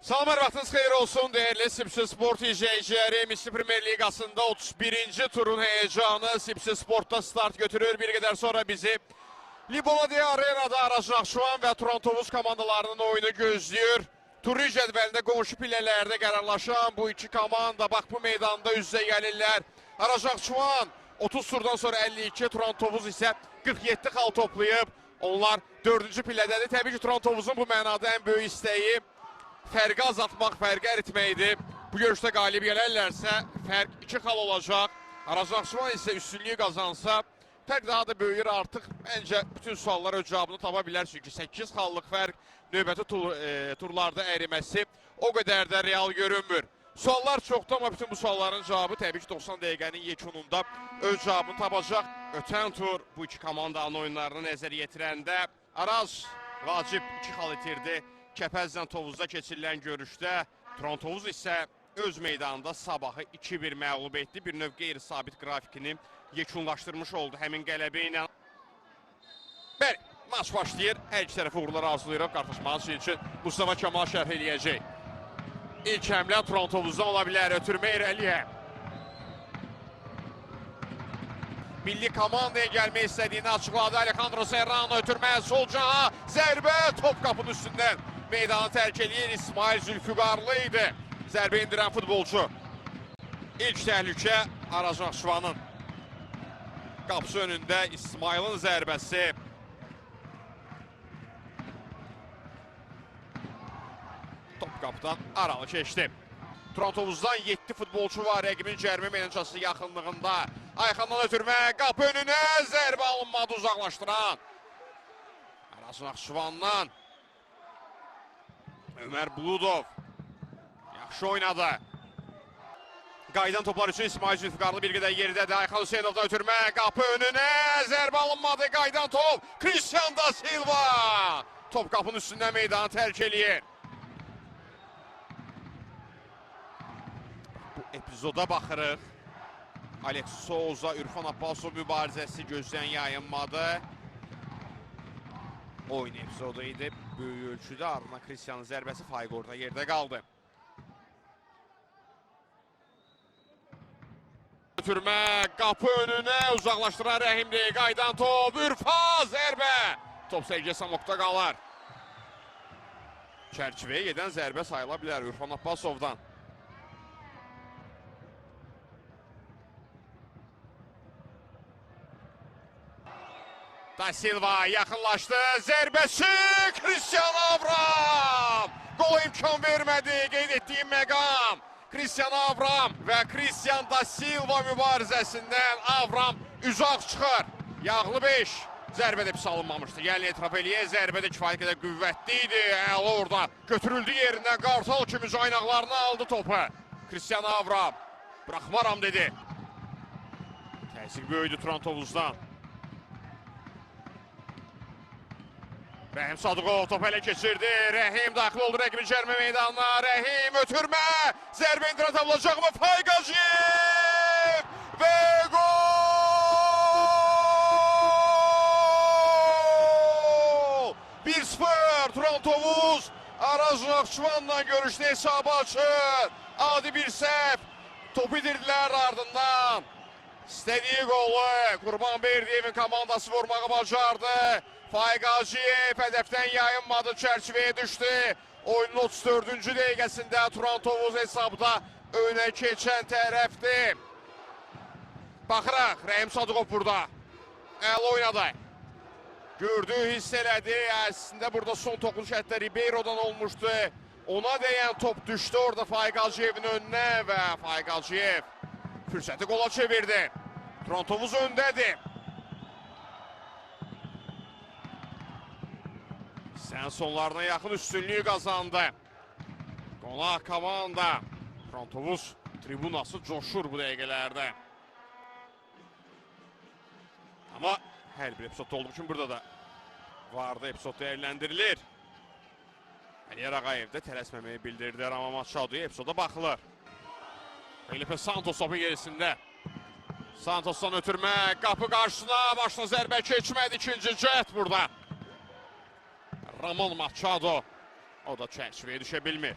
Salam, hər vaxtınız xeyir olsun, değerli Sipsi Sport izleyicileri. Misli Premier Ligasında 31. turun heyecanı Sipsi Sport'ta start götürür. Bir qədər sonra bizi Libovadiya Arena'da Araşnaxçıvan və Turantovuz komandalarının oyunu gözləyir. Turun cədvəlində qonşu pillələrdə qərarlaşan bu iki komanda bax bu meydanda üz-üzə gəlirlər. Araşnaxçıvan 30 turdan sonra 52, Turantovuz isə 47 xal toplayıb. Onlar 4-cü pillədədir. Təbii ki, Turantovuzun bu mənada ən böyük istəyi fərqi azaltmaq, fərqi əritməkdir. Bu görüşdə qalib gələrlərsə fərq 2 xal olacaq. Araşnaxçıvan isə üstünlüyü qazansa fərq daha da böyüyür artıq. Məncə bütün suallar öz cavabını tapa bilər. Çünki 8 xallıq fərq növbəti turlarda əriməsi o qədər də real görünmür. Suallar çoxdur, amma bütün bu sualların cavabı təbii ki 90 dəqiqənin yekununda öz cavabını tapacaq. Ötən tur bu iki komandanın oyunlarını nəzərə yetirəndə Araz vacib 2 xal itirdi. Kəpəzlə Tovuzda keçirilən görüşdə Turantovuz isə öz meydanında Sabahı 2-1 məğlub etdi. Bir növ qeyri-sabit qrafikini yekunlaşdırmış oldu həmin qələbə ilə. Bəli, maç başlayır. Hər iki tərəfə uğurlar arzulayırıq. Qarşılaşmanın üçün Mustafa Kemal şərh eləyəcək. İlk həmlə Turantovuzdan ola bilər. Ötürmə irəliyə. Milli komandaya gəlmək istədiyini açıqladı. Alejandro Serrano ötürmə solcağa. Zərbə top qapının üstündən meydanı tərk edir. İsmail Zülfüqarlı idi zərbə indirən futbolcu. İlk təhlükə Araşnaxçıvanın qapısı önündə İsmail'in zərbəsi. Top qapıdan aralı keçdi. Turantovuzdan 7 futbolçu var rəqibin cərmə meydançası yaxınlığında. Ayxandan ötürmə, qapı önünə zərbə alınmadı uzaqlaşdıran. Araşnaxçıvandan Ömer Buludov yaxşı oynadı. Qayıdan toplar üçün İsmail Zülfüqarlı bir qədər yeridədir. Ayxan Hüseynovdan ötürmə, qapı önünə zərbə alınmadı. Qayıdan top, Cristian da Silva. Top qapının üstündən meydanı tərk eləyir. Bu epizoda baxırıq. Alex Souza, Ürfan Abbasov mübarizəsi gözlən yayınmadı. Oyun epizodu idi. Böyük ölçüdə ardına Cristian'ın zərbəsi Faiq orada yerdə qaldı. Ötürmə, qapı önünə uzaqlaşdıran Rəhimli, qaydan top, Ürfan zərbə. Top Sergey Samok'da qalır. Çərçivəyə gedən zərbə sayıla bilər Ürfan Abbasovdan. Da Silva yaxınlaşdı, zərbəsi Cristian Avram. Qol imkan vermədi, qeyd etdiyim məqam. Cristian Avram və Cristian da Silva mübarizəsindən Avram uzaq çıxır. Yağlı 5. Zərbə də pis alınmamışdı. Yəni etiraf eləyə, zərbə də kifayət qədər qüvvətli idi. Əla orada götürüldü yerindən. Qartal kimi caynaqlarını aldı topu. Cristian Avram buraxmaram dedi. Təsir böyüdü Turantovuzdan. Rəhim Sadıqov top ələ keçirdi. Rəhim daxil oldu rəqibin cərmə meydanına. Rəhim ötürmə. Zərbə indirə tapılacaq mı? Faiq Hacıyev və gol! 1-0 Turantovuz Araşnaxçıvanla görüşdə hesabı açır. Adi bir səhv. Topu idirdilər ardından. İstədiyi qolu Qurbanberdiyevin komandası vurmağı bacardı. Faiq Hacıyev hədəfdən yayınmadı, çərçivəyə düşdü. Oyunun 34-cü dəqiqəsində Turantovuz hesabda önə keçən tərəfdir. Baxıraq, Rəhim Sadıqov burada. Əla oynadı. Gördü, hiss elədi. Əslində burada son toxunuş hətta Ribeiro'dan olmuşdu. Ona dəyən top düşdü orada Faiq Hacıyevin önünə və Faiq Hacıyev fürsəti qola çevirdi. Turantovuz öndədir. Sən sonlarına yaxın üstünlüyü qazandı. Qonaq komanda. Turantovuz tribunası coşur bu dəqiqələrdə. Amma hər bir epizodda olduğu üçün burada da vardı epizod dəyərləndirilir. Əliyar Ağayev də tələsməməyi bildirdi. Amma maç adıya epizoda baxılır. Felipe Santos topu gerisində. Santos'tan ötürmə, qapı qarşısına, başına zərbə keçmədi. İkinci cəhd burada. Ramon Machado. O da çərçivəyə düşə bilmir.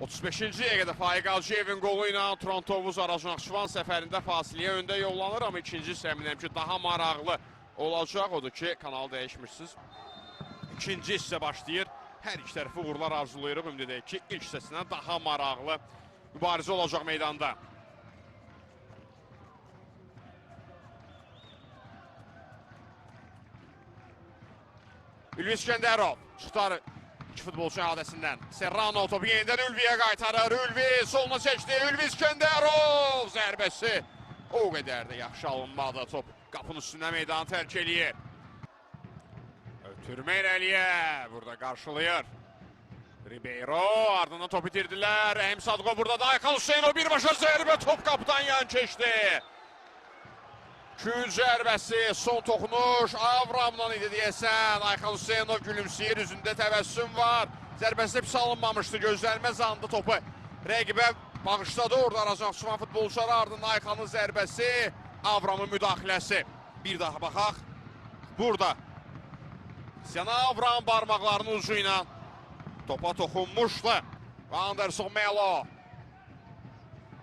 35-ci dəqiqədə Faiq Hacıyevin qolu ilə Turan Tovuz Araznaxçıvan səfərində fasiləyə öndə yollanır, amma ikinci hissə əminəm ki, daha maraqlı olacaq. Odur ki, kanalı dəyişmirsiniz. İkinci hissə başlayır. Hər iki tərəfi uğurlar arzulayırıq. Ümid edək ki, ilk hissəsindən daha maraqlı mübarizə olacaq meydanda. Ülvi İskəndərov çıxar iki futbolçu adəsindən. Serrano topu yenidən Ülviyə qaytarır. Ülvi soluna çəkdi. Ülvi İskəndərov zərbəsi o qədər də yaxşı alınmadı. Top qapının üstündən meydanı tərk eləyir. Ötürmə irəliyə. Burada qarşılayır. Ribeiro ardından topu itirdilər. Rəhim Sadıqov burada da. Ayxan Hüseynov birbaşa zərbə. Top qapıdan yan keçdi. Kül zərbəsi, son toxunuş Avramla idi deyəsən. Ayxan Hüseynov gülümsəyir, üzündə təbəssüm var. Zərbəsi pis alınmamışdı, gözlənilməz anda topu rəqibə bağışladı. Orada Araznaxçıvan futbolçuları ardından Ayxanın zərbəsi, Avramın müdaxiləsi. Bir daha baxaq. Burada Sena Avram barmaqlarının ucu ilə topa toxunmuşdu. Anderson Melo.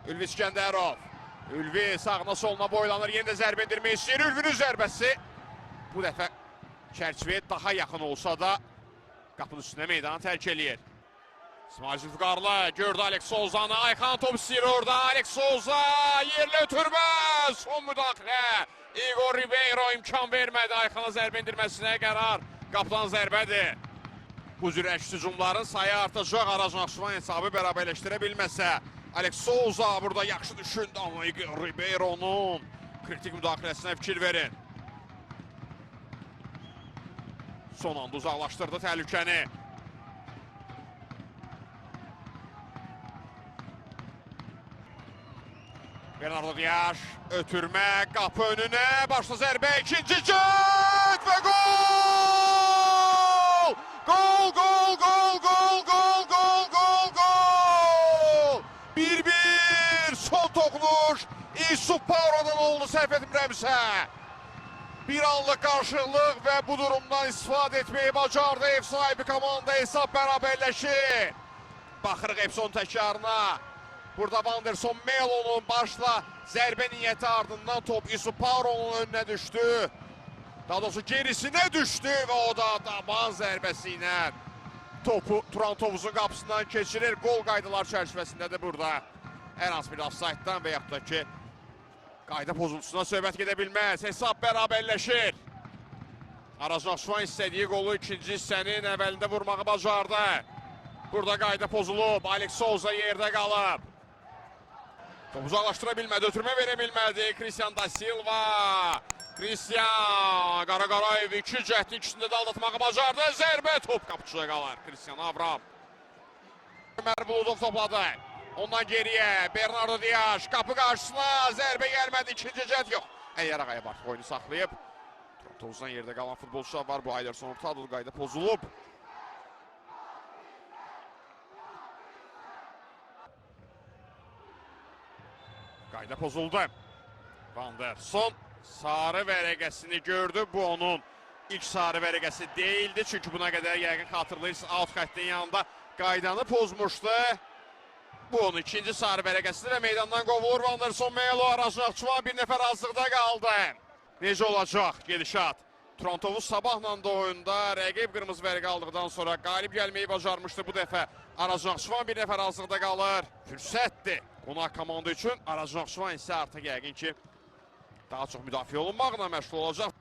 Ülvi İskəndərov. Ülvi sağına soluna boylanır, yenidə zərbə endirmək istəyir. Ülvinin zərbəsi bu dəfə çərçivəyə daha yaxın olsa da qapının üstünə meydanı tərk eləyir. İsmail Zülfüqarlı gördü Alex Souza'nı. Ayxan top istəyir orada. Alex Souza yerlə ötürmə. Son müdaxilə. Igor Ribeiro imkan vermədi Ayxana zərbə endirməsinə qərar. Qapıdan zərbədir. Bu cür əks hücumların sayı artacaq. Araznaxçıvan hesabı bərabərləşdirə bilməsə. Alex Souza burada yaxşı düşündü, amma Igor Ribeiro'nun kritik müdaxiləsinə fikir verin. Son anda uzaqlaşdırdı təhlükəni. Bernardo Dias ötürmə, qapı önünə, başla zərbə, ikinci cət və gol! Gol, gol, gol, gol, gol, gol, gol, gol! 1-1 son toxunuş İsuf Pauro'dan oldu, səhv etmirəmsə. Bir anlıq qarşılıq və bu durumdan istifadə etməyi bacardı ev sahibi komanda, hesab bərabərləşir. Baxırıq Epson təkrarına. Burada Anderson Melo'nun başla zərbə niyyəti ardından top İsuf Pauro'nun önünə düşdü. Daha doğrusu gerisinə düşdü və o da daban zərbəsi ilə topu Turan Tovuzun qapısından keçirir. Gol qaydalar çərçivəsində də burada ən az bir offsaytdan və yaxud da ki qayda pozuntusuna söhbət gedə bilməz. Hesab bərabərləşir. Araznaxçıvan istədiyi qolu ikinci hissənin əvvəlində vurmağı bacardı. Burada qayda pozulub. Alex Souza yerdə qalıb. Top uzaqlaşdıra bilmədi, ötürmə verə bilmədi. Cristian da Silva. Cristian Qaraqarayev iki cəhdi ikisində də aldatmağı bacardı. Zərbə top qapıçıda qalır. Cristian Avram. Ömər Buludov topladı. Ondan geriyə Bernardo Dias qapı qarşısına zərbə gəlmədi. İkinci cəhd yox. Əyyar Ağayev artıq oyunu saxlayıb. Tovuzdan yerdə qalan futbolçular var. Bu Ayderson Ortadoğlu qayda pozulub. Qayda pozuldu. Vanderson sarı vərəqəsini gördü. Bu onun ilk sarı vərəqəsi deyildi. Çünki buna qədər yəqin xatırlayırsınız, out xəttin yanında qaydanı pozmuşdu. Bu onun ikinci sarı vərəqəsidir və meydandan qovulur. Anderson Melo, Araznaxçıvan bir nəfər azlıqda qaldı. Necə olacaq gedişat? Turan Tovuz sabahla da oyunda rəqib qırmızı vərəqə aldıqdan sonra qalib gəlməyi bacarmışdı. Bu dəfə Araznaxçıvan bir nəfər azlıqda qalır. Fürsətdir qonaq komanda üçün. Araznaxçıvan isə artıq yəqin ki daha çox müdafiə olunmaqla məşğul olacaq.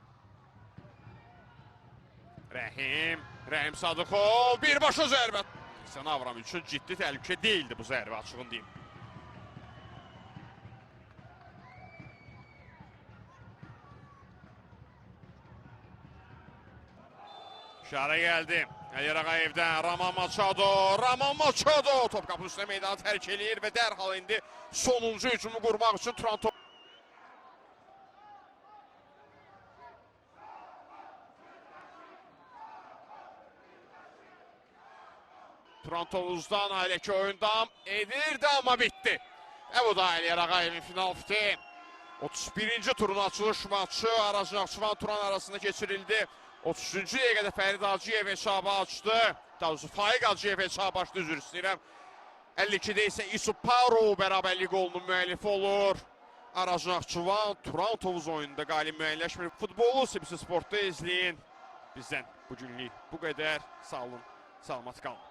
Rəhim Sadıqov birbaşa zərbə. Sən Avram üçün ciddi təhlükə deyildi bu zərbə, açığın deyim. İşarə gəldi. Əyyar Ağayevdən Raman Machado. Top qapının üstünə meydanı tərk eləyir və dərhal indi sonuncu hücumu qurmaq üçün Turan Tovuzdan ailəki oyun davam edirdi, amma bitdi. Bu da Əyyar Ağayevin final fiti. 31-ci turun açılış maçı Araznaxçıvan Turan arasında keçirildi. 33-cü dəqiqədə Fərid Hacıyev hesabı açdı. Daha doğrusu Faiq Hacıyev hesabı açdı, üzr istəyirəm. 52-də isə Isuparo bərabərlik qolunun müəllifi olur. Arajan Akçıvan Turan Tovuz oyununda qalib müəyyənləşmir. Futbolu CBC Sportda izləyin. Bizdən bugünlük bu qədər. Sağ olun, salamat qalın.